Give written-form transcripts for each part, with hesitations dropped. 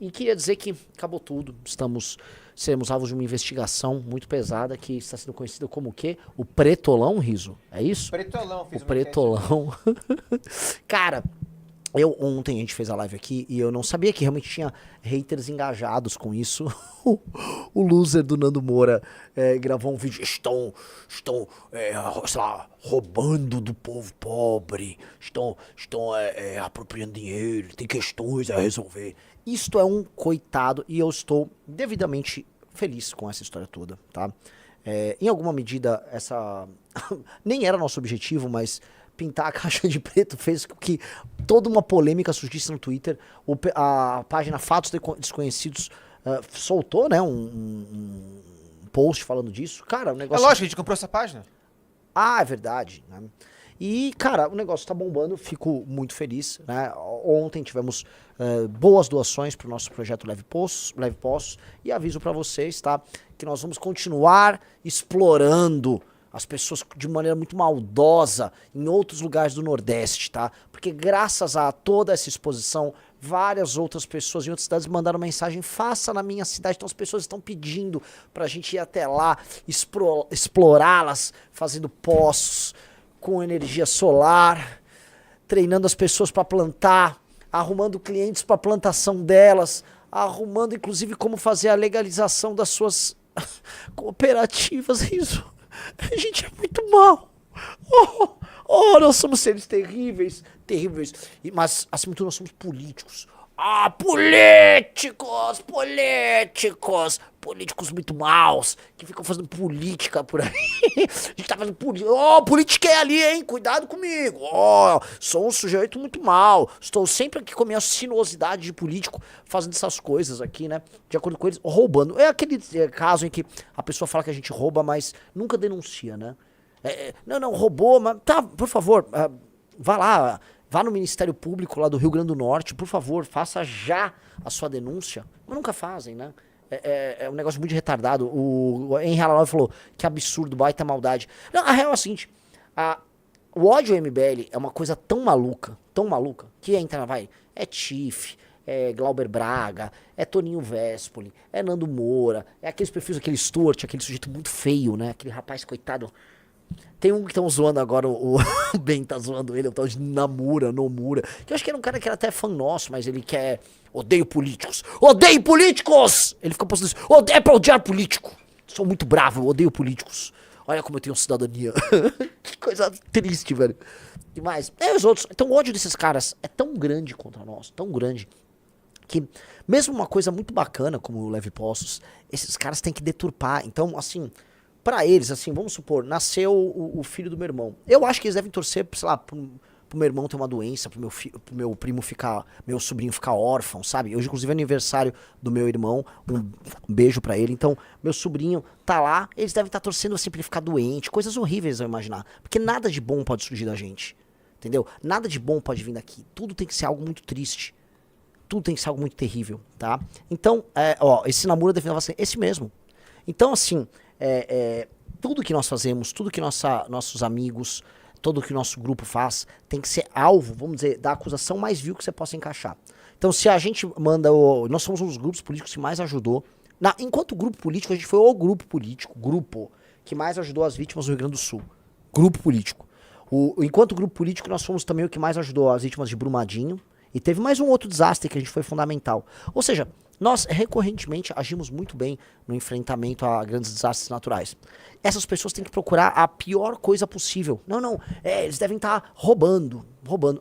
E queria dizer que acabou tudo. Seremos alvos de uma investigação muito pesada que está sendo conhecida como o quê? O Pretolão, Riso? É isso? Pretolão, O fiz uma enquete sobre isso. Pretolão. Cara, ontem a gente fez a live aqui e eu não sabia que realmente tinha haters engajados com isso. O loser do Nando Moura gravou um vídeo. Estão sei lá, roubando do povo pobre. Estão apropriando dinheiro. Tem questões a resolver. Isto é um coitado e eu estou devidamente feliz com essa história toda, tá? Em alguma medida, essa nem era nosso objetivo, mas pintar a caixa de preto fez com que toda uma polêmica surgisse no Twitter. A página Fatos Desconhecidos soltou, né, um post falando disso. Cara, o É negócio... lógico, a gente comprou essa página. Ah, é verdade, né? E, cara, o negócio tá bombando, fico muito feliz, né? Ontem tivemos boas doações pro nosso projeto Leve Poços, e aviso pra vocês, tá? Que nós vamos continuar explorando as pessoas de maneira muito maldosa em outros lugares do Nordeste, tá? Porque graças a toda essa exposição, várias outras pessoas em outras cidades mandaram mensagem, faça na minha cidade. Então as pessoas estão pedindo pra gente ir até lá, explorá-las, fazendo poços com energia solar, treinando as pessoas pra plantar, arrumando clientes pra plantação delas, arrumando inclusive como fazer a legalização das suas cooperativas. Isso, a gente é muito mal. Nós somos seres terríveis, terríveis. Mas, acima de tudo, nós somos políticos. Políticos muito maus, que ficam fazendo política por aí. A gente tá fazendo política. Política é ali, hein? Cuidado comigo. Sou um sujeito muito mau. Estou sempre aqui com a minha sinuosidade de político, fazendo essas coisas aqui, né? De acordo com eles, roubando. É aquele caso em que a pessoa fala que a gente rouba, mas nunca denuncia, né? Não, roubou, mas tá, por favor, vá lá. Vá no Ministério Público lá do Rio Grande do Norte, por favor, faça já a sua denúncia. Mas nunca fazem, né? É um negócio muito retardado. O Henry Alalove falou que absurdo, baita maldade. Não, a real é a seguinte, o ódio ao MBL é uma coisa tão maluca, que entra, é Tiff, é Glauber Braga, é Toninho Vespoli, é Nando Moura, é aqueles perfis, aquele Stuart, aquele sujeito muito feio, né? Aquele rapaz, coitado. Tem um que estão zoando agora, o Ben tá zoando ele, o tal de Nomura, que eu acho que era um cara que era até fã nosso, mas ele quer... Odeio políticos! Odeio políticos! Ele fica postando isso, é pra odiar político! Sou muito bravo, eu odeio políticos. Olha como eu tenho cidadania. Que coisa triste, velho. E mais, os outros. Então o ódio desses caras é tão grande contra nós, tão grande, que mesmo uma coisa muito bacana como o Leve Poços, esses caras têm que deturpar. Então, assim... Pra eles, assim, vamos supor, nasceu o filho do meu irmão. Eu acho que eles devem torcer, sei lá, pro meu irmão ter uma doença, pro meu primo ficar, meu sobrinho ficar órfão, sabe? Hoje, inclusive, é aniversário do meu irmão, um beijo pra ele. Então, meu sobrinho tá lá, eles devem estar torcendo assim pra ele ficar doente, coisas horríveis eu imaginar. Porque nada de bom pode surgir da gente, entendeu? Nada de bom pode vir daqui. Tudo tem que ser algo muito triste. Tudo tem que ser algo muito terrível, tá? Então, esse namoro definiu assim, esse mesmo. Então, assim... tudo que nós fazemos, tudo que nossos amigos, tudo que o nosso grupo faz, tem que ser alvo, vamos dizer, da acusação mais vil que você possa encaixar. Então, se a gente manda... nós somos um dos grupos políticos que mais ajudou. Enquanto grupo político, a gente foi o grupo político, que mais ajudou as vítimas do Rio Grande do Sul. Grupo político. Enquanto grupo político, nós fomos também o que mais ajudou as vítimas de Brumadinho. E teve mais um outro desastre que a gente foi fundamental. Ou seja... Nós, recorrentemente, agimos muito bem no enfrentamento a grandes desastres naturais. Essas pessoas têm que procurar a pior coisa possível. Eles devem estar roubando.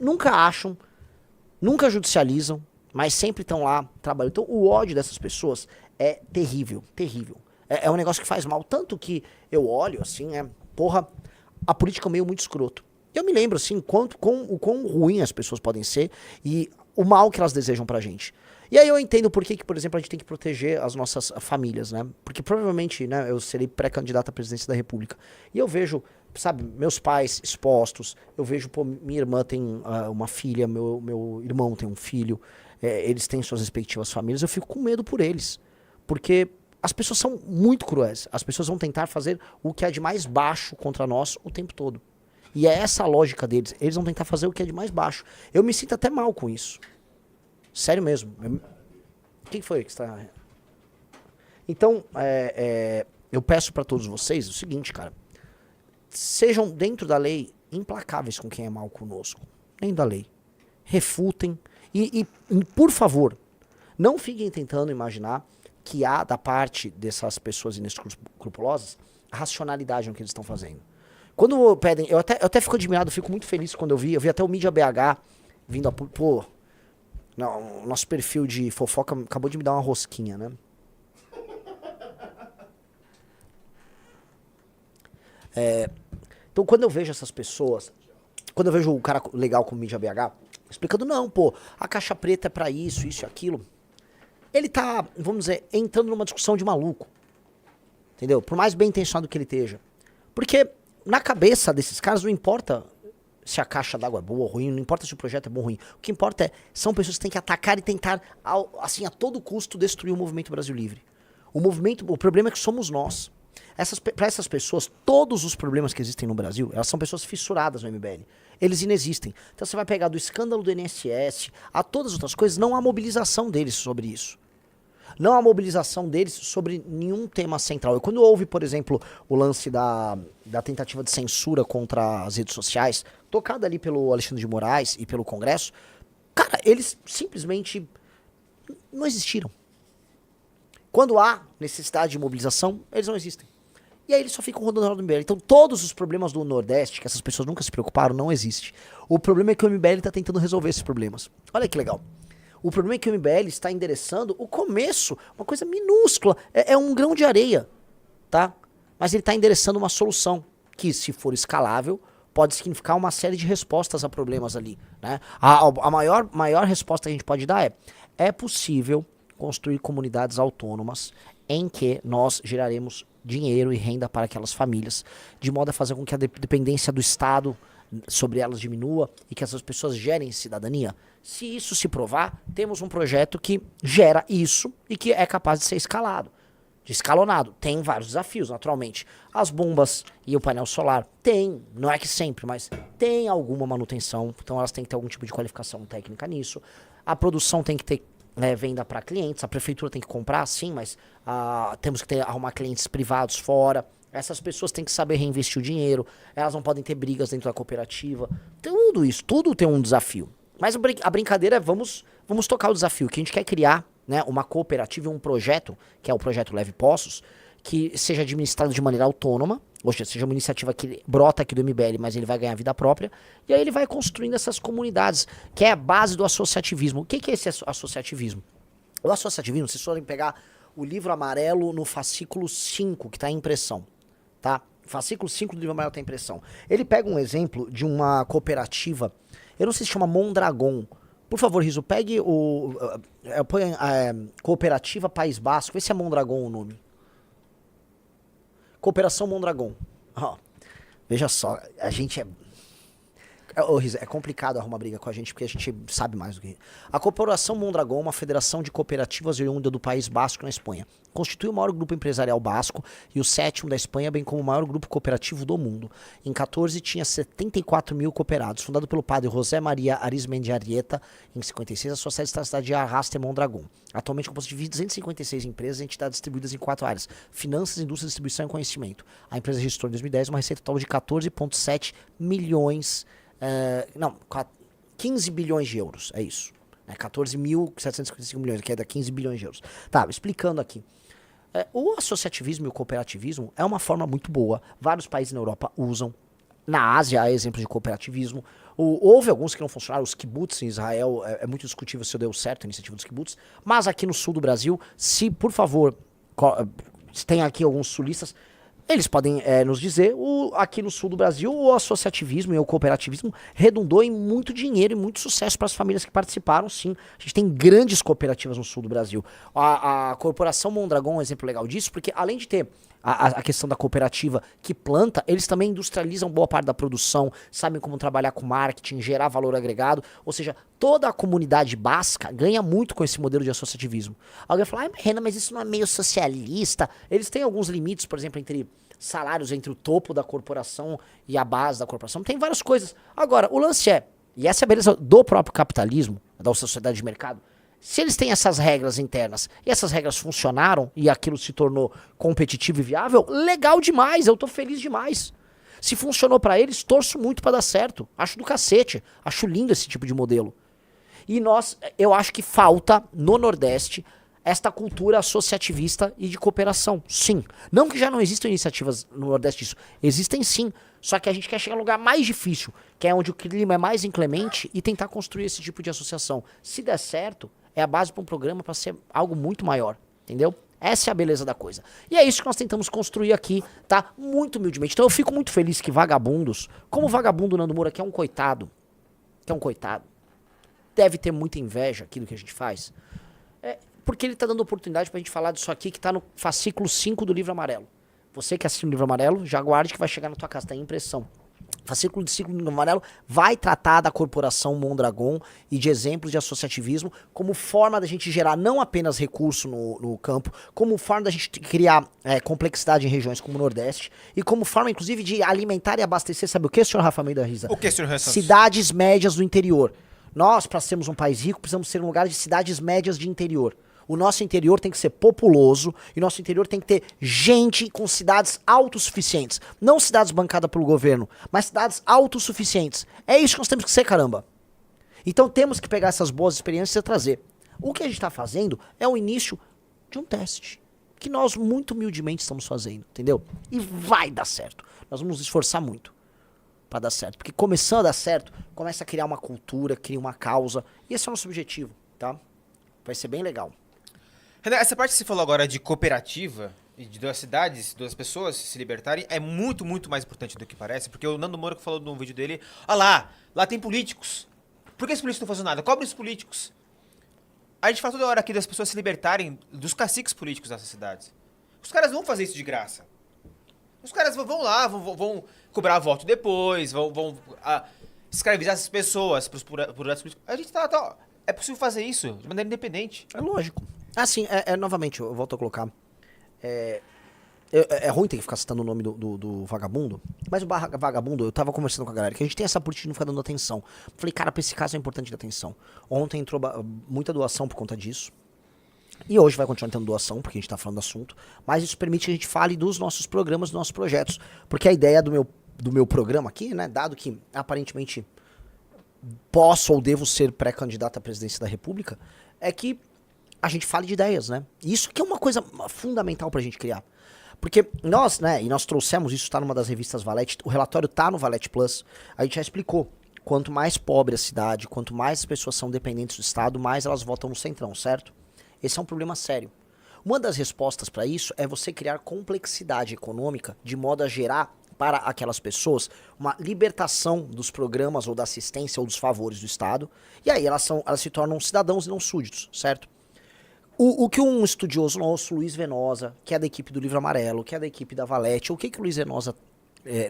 Nunca acham, nunca judicializam, mas sempre estão lá trabalhando. Então, o ódio dessas pessoas é terrível, terrível. É um negócio que faz mal. Tanto que eu olho, assim, a política é um meio muito escroto. Eu me lembro, assim, o quão ruim as pessoas podem ser e o mal que elas desejam pra gente. E aí eu entendo por que, por exemplo, a gente tem que proteger as nossas famílias, né? Porque provavelmente, né, eu serei pré-candidato à presidência da República. E eu vejo, sabe, meus pais expostos, eu vejo, minha irmã tem uma filha, meu irmão tem um filho, eles têm suas respectivas famílias, eu fico com medo por eles. Porque as pessoas são muito cruéis, as pessoas vão tentar fazer o que é de mais baixo contra nós o tempo todo. E é essa a lógica deles, eles vão tentar fazer o que é de mais baixo. Eu me sinto até mal com isso. Sério mesmo. O que foi que está... Então, eu peço pra todos vocês o seguinte, cara. Sejam, dentro da lei, implacáveis com quem é mal conosco. Dentro da lei. Refutem. E, por favor, não fiquem tentando imaginar que há, da parte dessas pessoas inescrupulosas, racionalidade no que eles estão fazendo. Quando pedem... Eu até fico admirado, fico muito feliz quando eu vi até o Mídia BH vindo a... Pô, não, nosso perfil de fofoca acabou de me dar uma rosquinha, né? Então, quando eu vejo essas pessoas, quando eu vejo o cara legal como Mídia BH, explicando, não, pô, a caixa preta é pra isso e aquilo, ele tá, vamos dizer, entrando numa discussão de maluco. Entendeu? Por mais bem intencionado que ele esteja. Porque na cabeça desses caras não importa se a caixa d'água é boa ou ruim, não importa se o projeto é bom ou ruim. O que importa são pessoas que têm que atacar e tentar, assim, a todo custo, destruir o movimento Brasil Livre. O problema é que somos nós. Para essas pessoas, todos os problemas que existem no Brasil, elas são pessoas fissuradas no MBL. Eles inexistem. Então você vai pegar do escândalo do INSS a todas as outras coisas, não há mobilização deles sobre isso. Não há mobilização deles sobre nenhum tema central. E quando houve, por exemplo, o lance da tentativa de censura contra as redes sociais, tocada ali pelo Alexandre de Moraes e pelo Congresso, cara, eles simplesmente não existiram. Quando há necessidade de mobilização, eles não existem. E aí eles só ficam rodando no MBL. Então todos os problemas do Nordeste, que essas pessoas nunca se preocuparam, não existem. O problema é que o MBL está tentando resolver esses problemas. Olha que legal. O problema é que o MBL está endereçando o começo, uma coisa minúscula, é um grão de areia, tá? Mas ele está endereçando uma solução que, se for escalável, pode significar uma série de respostas a problemas ali, né? A maior resposta que a gente pode dar é possível construir comunidades autônomas em que nós geraremos dinheiro e renda para aquelas famílias, de modo a fazer com que a dependência do Estado sobre elas diminua e que essas pessoas gerem cidadania. Se isso se provar, temos um projeto que gera isso e que é capaz de ser escalonado. Tem vários desafios, naturalmente. As bombas e o painel solar não é que sempre, mas tem alguma manutenção, então elas têm que ter algum tipo de qualificação técnica nisso. A produção tem que ter venda para clientes, a prefeitura tem que comprar, sim, mas temos que arrumar clientes privados fora. Essas pessoas têm que saber reinvestir o dinheiro, elas não podem ter brigas dentro da cooperativa. Tudo isso, tudo tem um desafio. Mas a brincadeira é vamos tocar o desafio, que a gente quer criar, né, uma cooperativa e um projeto, que é o projeto Leve Poços, que seja administrado de maneira autônoma, ou seja uma iniciativa que brota aqui do MBL, mas ele vai ganhar vida própria, e aí ele vai construindo essas comunidades, que é a base do associativismo. O que é esse associativismo? O associativismo, vocês forem pegar o livro amarelo no fascículo 5, que está em impressão, tá? Fascículo 5 do livro amarelo está em impressão. Ele pega um exemplo de uma cooperativa, eu não sei se chama Mondragon. Por favor, Riso, pegue põe Cooperativa País Basco, vê se é Mondragon o nome. Cooperação Mondragon. Veja só, a gente é complicado arrumar briga com a gente porque a gente sabe mais do que... A Corporação Mondragon, uma federação de cooperativas oriunda do País Basco na Espanha. Constitui o maior grupo empresarial basco e o 7º da Espanha, bem como o maior grupo cooperativo do mundo. Em 14 tinha 74 mil cooperados. Fundado pelo padre José Maria Arizmendi Arrieta, em 56, a sua sede está na cidade de Arrasate Mondragon. Atualmente composto de 256 empresas e entidades distribuídas em 4 áreas: finanças, indústria, distribuição e conhecimento. A empresa registrou em 2010 uma receita total de 14,7 milhões... 15 bilhões de euros, é isso. 14.755 milhões, que é da 15 bilhões de euros. Tá, explicando aqui. O associativismo e o cooperativismo é uma forma muito boa. Vários países na Europa usam. Na Ásia há exemplos de cooperativismo. Houve alguns que não funcionaram. Os kibbutz em Israel, é muito discutível se deu certo a iniciativa dos kibbutz. Mas aqui no sul do Brasil, se por favor, tem aqui alguns sulistas, eles podem nos dizer, aqui no sul do Brasil, o associativismo e o cooperativismo redundou em muito dinheiro e muito sucesso para as famílias que participaram, sim. A gente tem grandes cooperativas no sul do Brasil. A Corporação Mondragon é um exemplo legal disso, porque além de ter a questão da cooperativa que planta, eles também industrializam boa parte da produção, sabem como trabalhar com marketing, gerar valor agregado, ou seja, toda a comunidade basca ganha muito com esse modelo de associativismo. Alguém vai falar, Renan, mas isso não é meio socialista? Eles têm alguns limites, por exemplo, entre salários entre o topo da corporação e a base da corporação, tem várias coisas. Agora, o lance e essa é a beleza do próprio capitalismo, da sociedade de mercado, Se eles têm essas regras internas e essas regras funcionaram e aquilo se tornou competitivo e viável, legal demais, eu tô feliz demais. Se funcionou pra eles, torço muito pra dar certo. Acho do cacete, acho lindo esse tipo de modelo. E eu acho que falta no Nordeste esta cultura associativista e de cooperação. Sim. Não que já não existam iniciativas no Nordeste disso. Existem sim. Só que a gente quer chegar no lugar mais difícil, que é onde o clima é mais inclemente, e tentar construir esse tipo de associação. Se der certo, é a base para um programa para ser algo muito maior. Entendeu? Essa é a beleza da coisa. E é isso que nós tentamos construir aqui, tá? Muito humildemente. Então eu fico muito feliz que vagabundos, como o vagabundo Nando Moura, que é um coitado, deve ter muita inveja aqui do que a gente faz, porque ele tá dando oportunidade pra gente falar disso aqui que tá no fascículo 5 do Livro Amarelo. Você que assiste o Livro Amarelo, já aguarde que vai chegar na tua casa, tá em impressão. Fascículo 5 do Livro Amarelo vai tratar da corporação Mondragon e de exemplos de associativismo como forma da gente gerar não apenas recurso no campo, como forma da gente criar complexidade em regiões como o Nordeste e como forma, inclusive, de alimentar e abastecer, sabe o que, senhor Rafa Almeida Riza? O que, senhor Santos? Cidades médias do interior. Nós, para sermos um país rico, precisamos ser um lugar de cidades médias de interior. O nosso interior tem que ser populoso e nosso interior tem que ter gente com cidades autossuficientes. Não cidades bancadas pelo governo, mas cidades autossuficientes. É isso que nós temos que ser, caramba. Então temos que pegar essas boas experiências e trazer. O que a gente está fazendo é o início de um teste. Que nós muito humildemente estamos fazendo, entendeu? E vai dar certo. Nós vamos nos esforçar muito para dar certo. Porque começando a dar certo, começa a criar uma cultura, cria uma causa. E esse é o nosso objetivo, tá? Vai ser bem legal. Renan, essa parte que você falou agora de cooperativa e de duas cidades, duas pessoas se libertarem, é muito, muito mais importante do que parece, porque o Nando Moura falou num vídeo dele, lá tem políticos. Por que os políticos não fazem nada? Cobre os políticos. A gente fala toda hora aqui das pessoas se libertarem dos caciques políticos dessas cidades. Os caras vão fazer isso de graça. Os caras vão lá, vão cobrar voto depois, vão escravizar essas pessoas para os projetos políticos. A gente é possível fazer isso de maneira independente. É lógico. Assim, novamente, eu volto a colocar. É ruim ter que ficar citando o nome do vagabundo, mas o vagabundo, eu tava conversando com a galera, que a gente tem essa política de não ficar dando atenção. Falei, cara, pra esse caso é importante dar atenção. Ontem entrou muita doação por conta disso. E hoje vai continuar tendo doação, porque a gente tá falando do assunto. Mas isso permite que a gente fale dos nossos programas, dos nossos projetos. Porque a ideia do meu programa aqui, né, dado que aparentemente posso ou devo ser pré-candidato à presidência da República, é que a gente fale de ideias, né? Isso que é uma coisa fundamental pra gente criar. Porque nós, né, e nós trouxemos isso, tá numa das revistas Valete, o relatório tá no Valete Plus, a gente já explicou, quanto mais pobre a cidade, quanto mais as pessoas são dependentes do Estado, mais elas votam no Centrão, certo? Esse é um problema sério. Uma das respostas pra isso é você criar complexidade econômica de modo a gerar para aquelas pessoas uma libertação dos programas ou da assistência ou dos favores do Estado, e aí elas se tornam cidadãos e não súditos, certo? O que um estudioso nosso, Luiz Venosa, que é da equipe do Livro Amarelo, que é da equipe da Valete, o que o Luiz Venosa,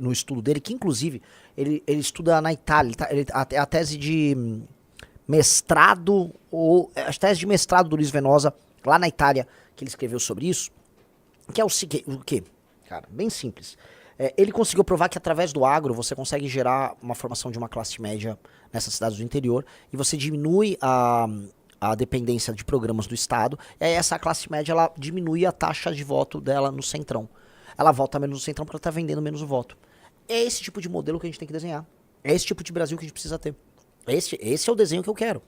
no estudo dele, que inclusive ele estuda na Itália, a tese de mestrado, a tese de mestrado do Luiz Venosa, lá na Itália, que ele escreveu sobre isso, que é o quê? Cara, bem simples. Ele conseguiu provar que através do agro você consegue gerar uma formação de uma classe média nessas cidades do interior e você diminui a dependência de programas do Estado, e aí essa classe média ela diminui a taxa de voto dela no Centrão. Ela vota menos no Centrão porque ela está vendendo menos o voto. É esse tipo de modelo que a gente tem que desenhar. É esse tipo de Brasil que a gente precisa ter. Esse é o desenho que eu quero.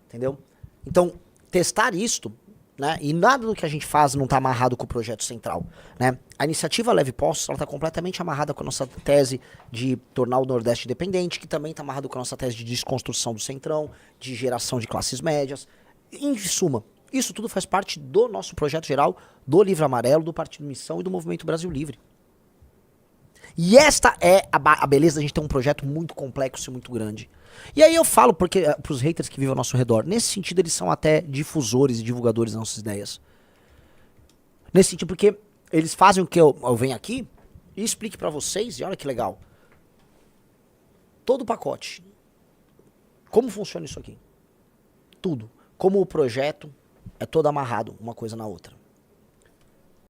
Entendeu? Então, testar isto, né? E nada do que a gente faz não está amarrado com o projeto central, né? A iniciativa Leve Postos, ela está completamente amarrada com a nossa tese de tornar o Nordeste independente, que também está amarrado com a nossa tese de desconstrução do Centrão, de geração de classes médias. Em suma, isso tudo faz parte do nosso projeto geral, do Livro Amarelo, do Partido Missão e do Movimento Brasil Livre. E esta é a beleza da gente ter um projeto muito complexo e muito grande. E aí eu falo pros haters que vivem ao nosso redor, nesse sentido eles são até difusores e divulgadores das nossas ideias. Nesse sentido, porque eles fazem o que eu venho aqui e explique pra vocês, e olha que legal. Todo o pacote. Como funciona isso aqui? Tudo. Como o projeto é todo amarrado uma coisa na outra.